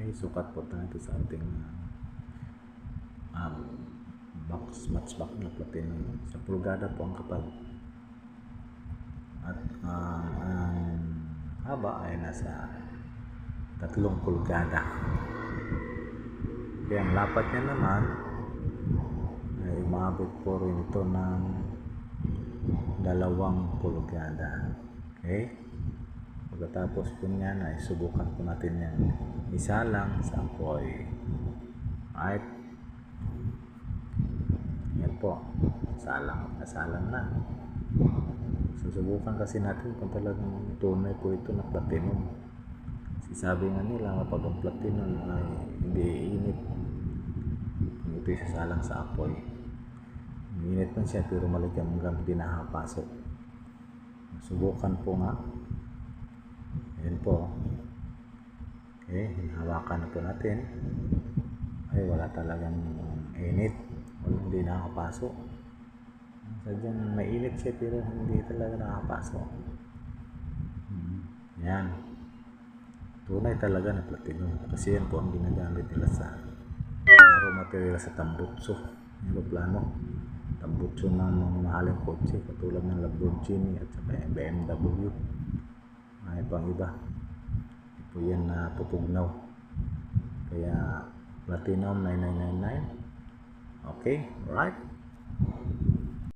Okay, sukat po tayo sa ating matchback na platinum. Sa pulgada po ang kapal. At ang haba ay nasa 3 pulgada. Kaya ang lapat niya naman ay umabot po rin ito ng 2 pulgada. Okay? Pagkatapos po niyan ay subukan po natin yan. Isa lang sa apoy. Alright? Yan po. Nasalang na. Susubukan kasi natin kung talagang tunay po ito na platinum. Kasi sabi nga nila kapag ang platinum ay hindi init, ito isasalang sa apoy. Init man siya pero maligam hanggang hindi nakapasok. Subukan po nga. Ayan po. Okay, hinahawakan na po natin. Ay wala talagang init. Hindi nakapasok. Sadyang mainit siya pero hindi talaga nakapasok. Yan. Tunay talaga na platinum. Kasi yan po ang ginagamit nila sa raw material sa tambutso. Aeroplano. Tambutso ng mga mahaling kotse katulad ng Lamborghini at saka BMW. Ay pang iba. Ito yan na pupugnaw. Kaya platinum 9999. Okay, right?